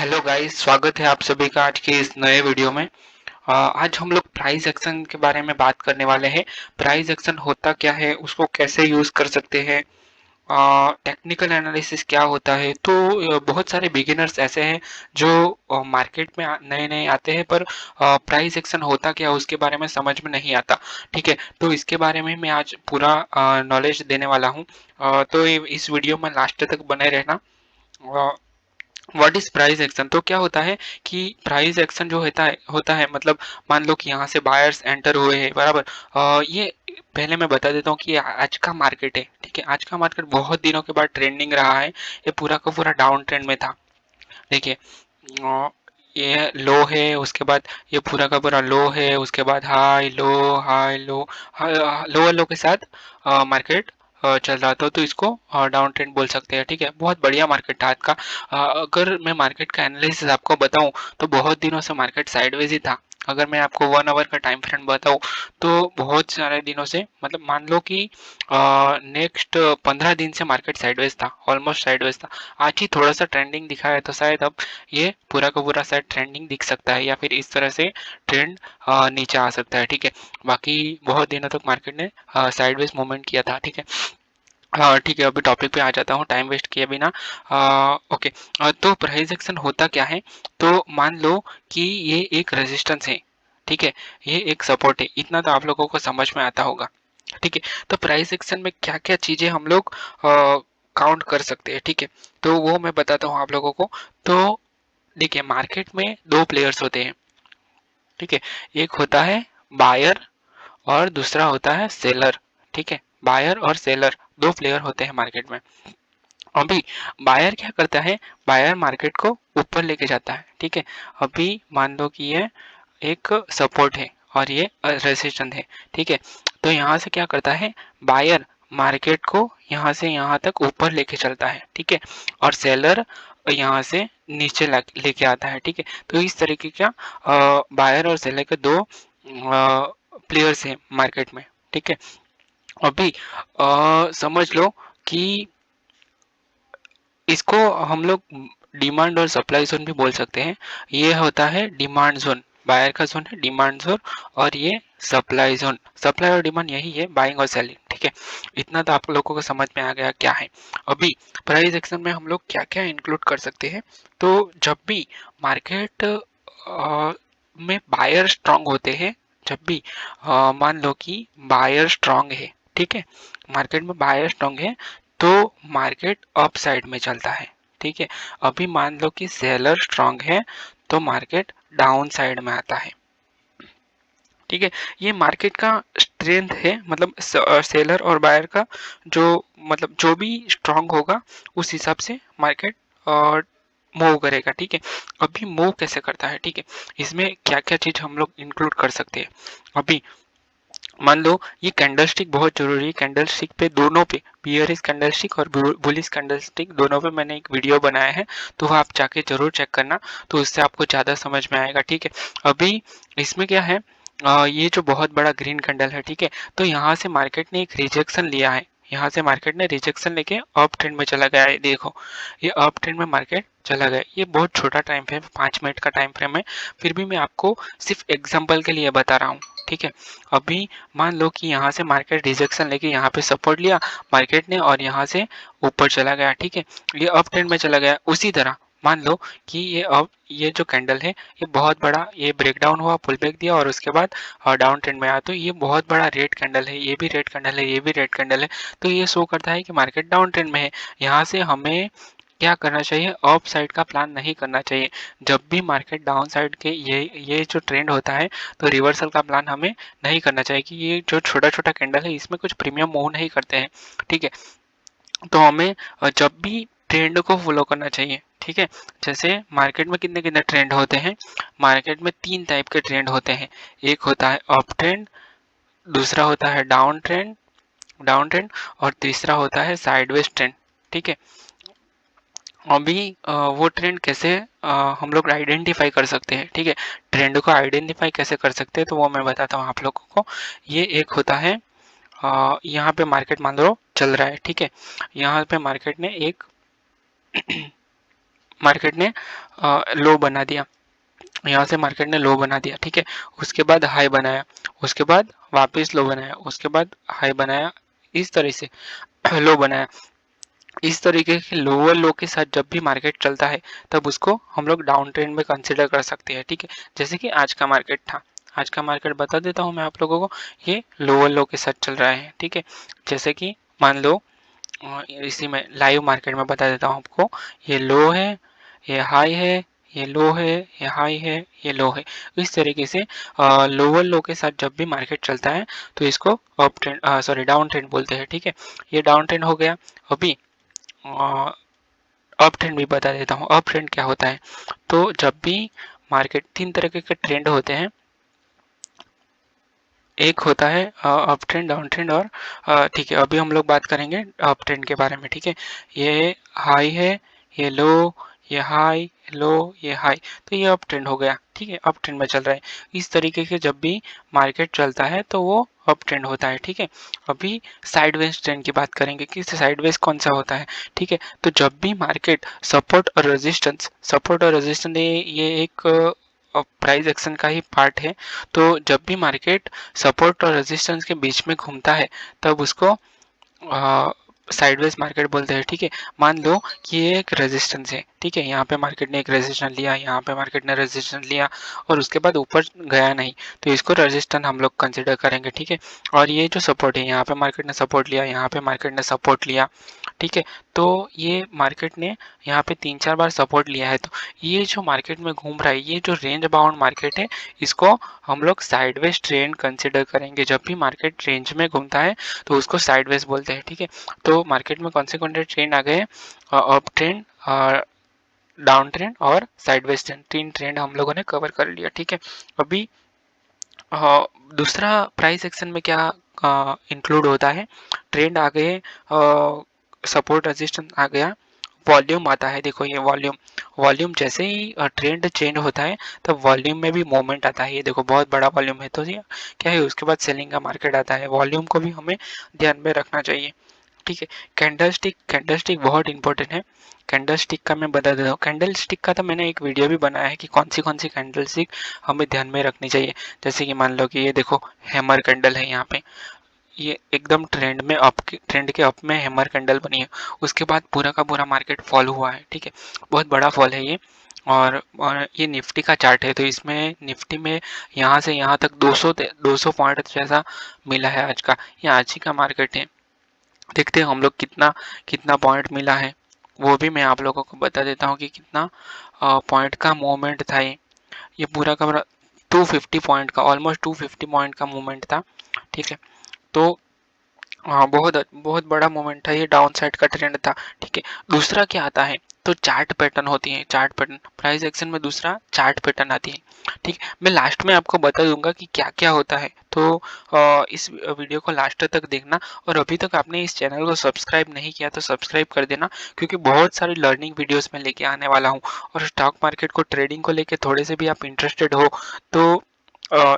Hello guys, स्वागत है आप सभी का आज के इस नए वीडियो में। आज हम लोग प्राइस एक्शन के बारे में बात करने वाले हैं। प्राइस एक्शन होता क्या है, उसको कैसे यूज कर सकते हैं, टेक्निकल एनालिसिस क्या होता है। तो बहुत सारे बिगिनर्स ऐसे हैं जो मार्केट में नए नए आते हैं, पर प्राइस एक्शन होता क्या है उसके बारे में समझ में नहीं आता। ठीक है, तो इसके बारे में मैं आज पूरा नॉलेज देने वाला हूँ। तो इस वीडियो में लास्ट तक बने रहना। What is price action? तो क्या होता है कि प्राइस एक्शन जो होता है मतलब मान लो कि यहाँ से बायर्स एंटर हुए हैं, बराबर। ये पहले मैं बता देता हूँ कि ये आज का मार्केट है। ठीक है, आज का मार्केट बहुत दिनों के बाद ट्रेंडिंग रहा है। ये पूरा का पूरा डाउन ट्रेंड में था। देखिए, ये लो है, उसके बाद ये पूरा का पूरा लो है, उसके बाद high low high low, lower लो के साथ मार्केट चल रहा था। तो इसको डाउन ट्रेंड बोल सकते हैं। ठीक है, बहुत बढ़िया मार्केट था आज का। अगर मैं मार्केट का एनालिसिस आपको बताऊं तो बहुत दिनों से मार्केट साइडवेज ही था। अगर मैं आपको 1 आवर का टाइम फ्रेम बताऊं तो बहुत सारे दिनों से, मतलब मान लो कि नेक्स्ट 15 दिन से मार्केट साइडवेज था, ऑलमोस्ट साइडवेज था। आज ही थोड़ा सा ट्रेंडिंग दिखा है, तो शायद अब ये पूरा का पूरा शायद ट्रेंडिंग दिख सकता है, या फिर इस तरह से ट्रेंड नीचे आ सकता है। ठीक है, बाकी बहुत दिनों तक मार्केट ने साइडवेज मूवमेंट किया था। ठीक है। हाँ ठीक है, अभी टॉपिक पे आ जाता हूँ टाइम वेस्ट किए बिना। ओके। तो प्राइस एक्शन होता क्या है? तो मान लो कि ये एक रेजिस्टेंस है। ठीक है, ये एक सपोर्ट है। इतना तो आप लोगों को समझ में आता होगा। ठीक है, तो प्राइस एक्शन में क्या क्या चीजें हम लोग काउंट कर सकते हैं। ठीक है, तो वो मैं बताता हूँ आप लोगों को। तो देखिए, मार्केट में दो प्लेयर्स होते हैं। ठीक है, एक होता है बायर और दूसरा होता है सेलर। ठीक है, बायर और सेलर दो प्लेयर होते हैं मार्केट में। अभी बायर क्या करता है? बायर मार्केट को ऊपर लेके जाता है। ठीक है, अभी मान लो कि ये एक सपोर्ट है और ये रेजिस्टेंस है। ठीक है, तो यहाँ से क्या करता है? बायर मार्केट को यहाँ से यहाँ तक ऊपर लेके चलता है। ठीक है, और सेलर यहाँ से नीचे लेके आता है। ठीक है, तो इस तरीके का बायर और सेलर के दो प्लेयर्स हैं मार्केट में। ठीक है, अभी समझ लो कि इसको हम लोग डिमांड और सप्लाई जोन भी बोल सकते हैं। ये होता है डिमांड जोन, बायर का जोन है डिमांड जोन। और ये सप्लाई जोन, सप्लाई और डिमांड यही है, बाइंग और सेलिंग। ठीक है, इतना तो आप लोगों को समझ में आ गया क्या है। अभी प्राइस एक्शन में हम लोग क्या क्या इंक्लूड कर सकते हैं? तो जब भी मार्केट में बायर स्ट्रांग होते हैं, जब भी मान लो कि बायर स्ट्रांग है। ठीक है, मार्केट में बायर स्ट्रांग है तो मार्केट अप साइड में चलता है। ठीक है, अभी मान लो कि सेलर स्ट्रांग है तो मार्केट डाउन साइड में आता है। ठीक है, ये मार्केट का स्ट्रेंथ है, मतलब सेलर और बायर का जो, मतलब जो भी स्ट्रांग होगा उस हिसाब से मार्केट मूव करेगा। ठीक है, अभी मूव कैसे करता है? ठीक है, इसमें क्या क्या चीज हम लोग इंक्लूड कर सकते हैं? अभी मान लो ये कैंडलस्टिक बहुत जरूरी है। कैंडलस्टिक पे दोनों पे, बियरिश कैंडलस्टिक और बुलिश कैंडलस्टिक दोनों पे मैंने एक वीडियो बनाया है, तो वह आप जाके जरूर चेक करना, तो उससे आपको ज्यादा समझ में आएगा। ठीक है, अभी इसमें क्या है, ये जो बहुत बड़ा ग्रीन कैंडल है। ठीक है, तो यहाँ से मार्केट ने एक रिजेक्शन लिया है, यहाँ से मार्केट ने रिजेक्शन लेके अप ट्रेंड में चला गया है। देखो, ये अप ट्रेंड में मार्केट चला गया। ये बहुत छोटा टाइम फ्रेम, 5 मिनट का टाइम फ्रेम है, फिर भी मैं आपको सिर्फ एग्जाम्पल के लिए बता रहा हूँ। ठीक है, अभी मान लो कि यहाँ से मार्केट रिजेक्शन लेके यहाँ पे सपोर्ट लिया मार्केट ने और यहाँ से ऊपर चला गया। ठीक है, ये अप ट्रेंड में चला गया। उसी तरह मान लो कि ये जो कैंडल है, ये बहुत बड़ा, ये ब्रेकडाउन हुआ, पुल बैक दिया और उसके बाद डाउन ट्रेंड में आया। तो ये बहुत बड़ा रेड कैंडल है, ये भी रेड कैंडल है, ये भी रेड कैंडल है। तो ये शो करता है कि मार्केट डाउन ट्रेंड में है। यहाँ से हमें क्या करना चाहिए? अप साइड का प्लान नहीं करना चाहिए। जब भी मार्केट डाउन साइड के ये जो ट्रेंड होता है, तो रिवर्सल का प्लान हमें नहीं करना चाहिए कि ये जो छोटा छोटा कैंडल है इसमें कुछ प्रीमियम मूव नहीं करते हैं। ठीक है, तो हमें जब भी ट्रेंड को फॉलो करना चाहिए। ठीक है, जैसे मार्केट में कितने कितने ट्रेंड होते हैं? मार्केट में 3 टाइप के ट्रेंड होते हैं। एक होता है अप ट्रेंड, दूसरा होता है डाउन ट्रेंड और तीसरा होता है साइडवेज ट्रेंड। ठीक है, अभी वो ट्रेंड कैसे हम लोग आइडेंटिफाई कर सकते हैं? ठीक है, ट्रेंड को आइडेंटिफाई कैसे कर सकते हैं, तो वो मैं बताता हूँ आप लोगों को। ये एक होता है, यहाँ पे मार्केट मान लो चल रहा है। ठीक है, यहाँ पे मार्केट ने एक मार्केट ने लो बना दिया, यहाँ से मार्केट ने लो बना दिया, ठीक है। उसके बाद हाई बनाया, उसके बाद वापस लो बनाया, उसके बाद हाई बनाया, इस तरह से लो बनाया। इस तरीके के लोअर लो के साथ जब भी मार्केट चलता है तब उसको हम लोग डाउन ट्रेंड में कंसिडर कर सकते हैं, ठीक है। जैसे कि आज का मार्केट था, आज का मार्केट बता देता हूँ मैं आप लोगों को, ये लोअर लो के साथ चल रहा है, ठीक है। जैसे कि मान लो इसी में लाइव मार्केट में बता देता हूँ आपको, ये लो है, ये हाई है, ये लो है, ये हाई है, ये लो है। इस तरीके से लोअर लो के साथ जब भी मार्केट चलता है तो इसको up trend sorry down trend बोलते हैं, ठीक है। ये डाउन ट्रेंड हो गया। अभी अप ट्रेंड भी बता देता हूँ। अप ट्रेंड क्या होता है, तो जब भी मार्केट, तीन तरह के ट्रेंड होते हैं, एक होता है अप ट्रेंड, डाउन ट्रेंड और ठीक है, अभी हम लोग बात करेंगे अप ट्रेंड के बारे में, ठीक है। ये हाई है, ये लो, ये हाई, लो, ये हाई, तो ये अप ट्रेंड हो गया, ठीक है, अप ट्रेंड में चल रहा है। इस तरीके के जब भी मार्केट चलता है तो वो अप ट्रेंड होता है, ठीक है। अभी साइडवेज ट्रेंड की बात करेंगे कि साइडवेज कौन सा होता है, ठीक है। तो जब भी मार्केट सपोर्ट और रेजिस्टेंस ये एक प्राइस एक्शन का ही पार्ट है। तो जब भी मार्केट सपोर्ट और रेजिस्टेंस के बीच में घूमता है तब उसको साइडवेज मार्केट बोलते हैं, ठीक है। मान लो कि ये एक रेजिस्टेंस है, ठीक है, यहाँ पे मार्केट ने एक रेजिस्टेंस लिया, यहाँ पे मार्केट ने रेजिस्टेंस लिया और उसके बाद ऊपर गया नहीं, तो इसको रेजिस्टेंस हम लोग कंसिडर करेंगे, ठीक है। और ये जो सपोर्ट है, यहाँ पे मार्केट ने सपोर्ट लिया, यहाँ पे मार्केट ने सपोर्ट लिया, ठीक है। तो ये मार्केट ने यहाँ पे 3-4 बार सपोर्ट लिया है, तो ये जो मार्केट में घूम रहा है, ये जो रेंज बाउंड मार्केट है, इसको हम लोग साइडवेज ट्रेंड कंसिडर करेंगे। जब भी मार्केट रेंज में घूमता है तो उसको साइडवेज बोलते हैं, ठीक है। तो मार्केट में कौन से ट्रेंड आ गए, अप ट्रेंड, डाउन ट्रेंड और साइडवेज ट्रेंड, तीन ट्रेंड हम लोगों ने कवर कर लिया, ठीक है। अभी दूसरा प्राइस एक्शन में क्या इंक्लूड होता है, ट्रेंड आ गए, सपोर्ट रेजिस्टेंस आ गया, वॉल्यूम आता है। देखो ये वॉल्यूम, वॉल्यूम जैसे ही ट्रेंड चेंज होता है तब वॉल्यूम में भी मूवमेंट आता है। ये देखो बहुत बड़ा वॉल्यूम है, तो ये क्या है, उसके बाद सेलिंग का मार्केट आता है। वॉल्यूम को भी हमें ध्यान में रखना चाहिए, ठीक है। कैंडलस्टिक बहुत इंपॉर्टेंट है। कैंडलस्टिक का मैं बता देता हूँ, कैंडलस्टिक का तो मैंने एक वीडियो भी बनाया है कि कौन सी कैंडलस्टिक हमें ध्यान में रखनी चाहिए। जैसे कि मान लो कि ये देखो हैमर कैंडल है, यहाँ पे ये एकदम ट्रेंड के अप में हैमर कैंडल बनी है, उसके बाद पूरा का पूरा मार्केट फॉल हुआ है, ठीक है, बहुत बड़ा फॉल है ये। और ये निफ्टी का चार्ट है, तो इसमें निफ्टी में यहाँ से यहाँ तक 200 पॉइंट जैसा मिला है आज का, ये आज ही का मार्केट है। देखते हैं हम लोग कितना कितना पॉइंट मिला है, वो भी मैं आप लोगों को बता देता हूँ कि कितना पॉइंट का मूवमेंट था। ये पूरा का पूरा 250 पॉइंट का, ऑलमोस्ट 250 पॉइंट का मूवमेंट था, ठीक है। तो हाँ, बहुत बहुत बड़ा मोमेंट था, ये डाउन साइड का ट्रेंड था, ठीक है। दूसरा क्या आता है, तो चार्ट पैटर्न होती है, चार्ट पैटर्न प्राइस एक्शन में दूसरा चार्ट पैटर्न आती है, ठीक है। मैं लास्ट में आपको बता दूंगा कि क्या क्या होता है, तो इस वीडियो को लास्ट तक देखना। और अभी तक आपने इस चैनल को सब्सक्राइब नहीं किया तो सब्सक्राइब कर देना, क्योंकि बहुत सारी लर्निंग वीडियोस में लेके आने वाला हूँ। और स्टॉक मार्केट को, ट्रेडिंग को लेके थोड़े से भी आप इंटरेस्टेड हो तो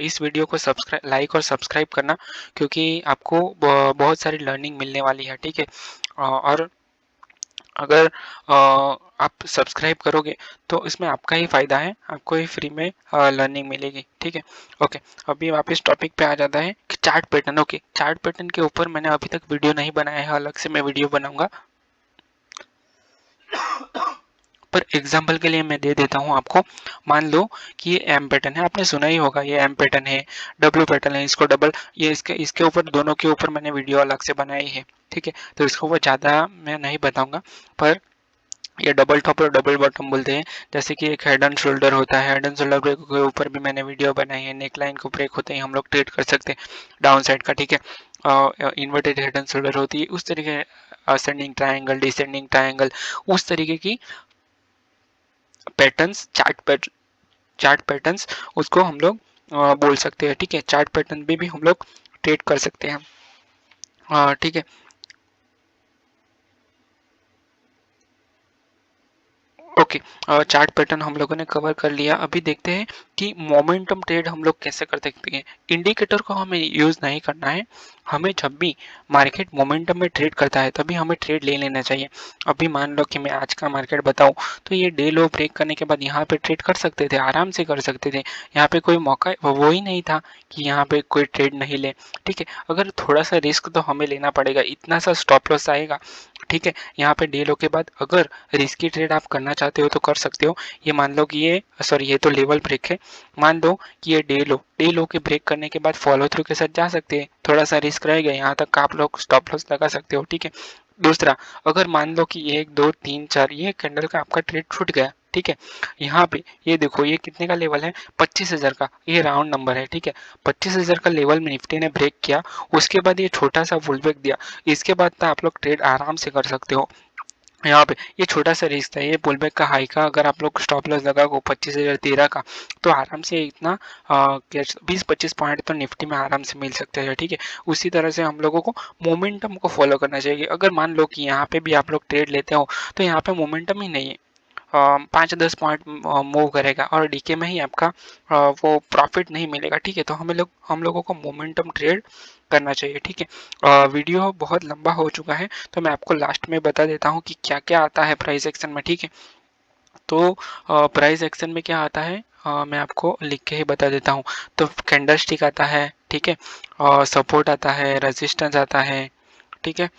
इस वीडियो को सब्सक्राइब, लाइक और सब्सक्राइब करना, क्योंकि आपको बहुत सारी लर्निंग मिलने वाली है, ठीक है। और अगर आप सब्सक्राइब करोगे तो इसमें आपका ही फायदा है, आपको ही फ्री में लर्निंग मिलेगी, ठीक है। ओके, अभी वापस टॉपिक पे आ जाता है कि chart pattern. Okay, chart pattern के ऊपर मैंने अभी तक वीडियो नहीं बनाया है, अलग से मैं वीडियो बनाऊंगा। पर एग्जाम्पल के लिए मैं दे देता हूँ आपको। मान लो कि ये एम पैटर्न है, आपने सुना ही होगा, ये एम पैटर्न है, डब्ल्यू पैटर्न है, इसको डबल, ये इसके ऊपर, दोनों के ऊपर मैंने वीडियो अलग से बनाई है, ठीक है। तो इसको वो ज़्यादा मैं नहीं बताऊंगा, पर ये डबल टॉप और डबल बॉटम बोलते हैं। जैसे कि एक हेड एंड शोल्डर होता है, हेड एंड शोल्डर ब्रेक के ऊपर भी मैंने वीडियो बनाई है, नेक लाइन को ब्रेक होते ही हम लोग ट्रेड कर सकते हैं डाउन साइड का, ठीक है। इन्वर्टेड हेड एंड शोल्डर होती है, उस तरीके असेंडिंग ट्रायंगल, डिसेंडिंग ट्रायंगल, उस तरीके की पैटर्न्स, चार्ट पैटर्न्स उसको हम लोग बोल सकते हैं, ठीक है। चार्ट पैटर्न भी हम लोग ट्रेड कर सकते हैं, ठीक है। ओके। ओके, चार्ट पैटर्न हम लोगों ने कवर कर लिया। अभी देखते हैं कि मोमेंटम ट्रेड हम लोग कैसे कर सकते हैं। इंडिकेटर को हमें यूज़ नहीं करना है, हमें जब भी मार्केट मोमेंटम में ट्रेड करता है तभी हमें ट्रेड ले लेना चाहिए। अभी मान लो कि मैं आज का मार्केट बताऊं तो ये डे लो ब्रेक करने के बाद यहाँ पे ट्रेड कर सकते थे, आराम से कर सकते थे। यहाँ पे कोई मौका वो ही नहीं था कि यहाँ पे कोई ट्रेड नहीं ले। ठीक है, अगर थोड़ा सा रिस्क तो हमें लेना पड़ेगा, इतना सा स्टॉप लॉस आएगा। ठीक है, यहाँ पे डे लो के बाद अगर रिस्की ट्रेड आप करना चाहते हो तो कर सकते हो। ये मान लो कि ये तो लेवल ब्रेक है, मान लो कि ये डे लो के ब्रेक करने के बाद फॉलो थ्रू के साथ जा सकते हैं। थोड़ा सा रिस्क रहेगा, यहाँ तक आप लोग स्टॉप लॉस लगा सकते हो। ठीक है, दूसरा, अगर मान लो कि 1 2 3 4 ये कैंडल का आपका ट्रेड छूट गया, ठीक है, यहाँ पे ये देखो ये कितने का लेवल है, 25,000 का, ये राउंड नंबर है। ठीक है, 25,000 का लेवल में निफ्टी ने ब्रेक किया, उसके बाद ये छोटा सा फुल बैक दिया, इसके बाद तो आप लोग ट्रेड आराम से कर सकते हो। यहाँ पे ये छोटा सा रिस्क था, ये पुल बैक का हाई का अगर आप लोग स्टॉप लॉस लगा को 25,013 का, तो आराम से इतना 20-25 पॉइंट तो निफ्टी में आराम से मिल सकते हैं। ठीक है, उसी तरह से हम लोगों को मोमेंटम को फॉलो करना चाहिए। अगर मान लो कि यहाँ पे भी आप लोग ट्रेड लेते हो तो यहाँ पे मोमेंटम ही नहीं है, 5-10 पॉइंट मूव करेगा और डीके में ही आपका वो प्रॉफिट नहीं मिलेगा। ठीक है, तो हम लोगों को मोमेंटम ट्रेड करना चाहिए। ठीक है, वीडियो बहुत लंबा हो चुका है तो मैं आपको लास्ट में बता देता हूँ कि क्या क्या आता है प्राइस एक्शन में। ठीक है, तो प्राइस एक्शन में क्या आता है, मैं आपको लिख के ही बता देता हूँ। तो कैंडल स्टिक आता है, ठीक है, सपोर्ट आता है, रेजिस्टेंस आता है, ठीक है,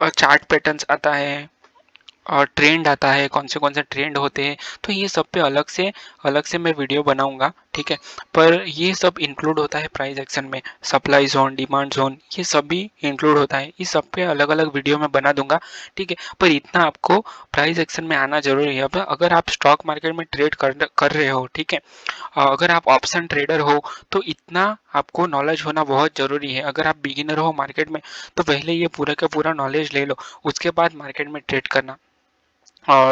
और चार्ट पैटर्न्स आता है, और ट्रेंड आता है, कौन से ट्रेंड होते हैं। तो ये सब पे अलग से मैं वीडियो बनाऊंगा। ठीक है, पर ये सब इंक्लूड होता है प्राइस एक्शन में, सप्लाई जोन, डिमांड जोन, ये सब भी इंक्लूड होता है। इस सब पे अलग अलग वीडियो में बना दूंगा। ठीक है, पर इतना आपको प्राइस एक्शन में आना जरूरी है। अब अगर आप स्टॉक मार्केट में ट्रेड कर रहे हो, ठीक है, अगर आप ऑप्शन ट्रेडर हो तो इतना आपको नॉलेज होना बहुत जरूरी है। अगर आप बिगिनर हो मार्केट में तो पहले ये पूरा का पूरा नॉलेज ले लो, उसके बाद मार्केट में ट्रेड करना,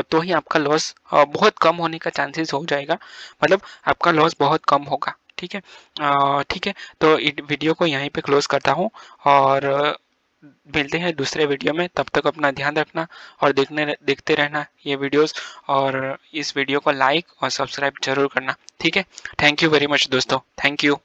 तो ही आपका लॉस बहुत कम होने का चांसेस हो जाएगा, मतलब आपका लॉस बहुत कम होगा। ठीक है, ठीक है, तो वीडियो को यहीं पे क्लोज करता हूँ और मिलते हैं दूसरे वीडियो में। तब तक अपना ध्यान रखना और देखते रहना ये वीडियोस, और इस वीडियो को लाइक और सब्सक्राइब जरूर करना। ठीक है, थैंक यू वेरी मच दोस्तों, थैंक यू।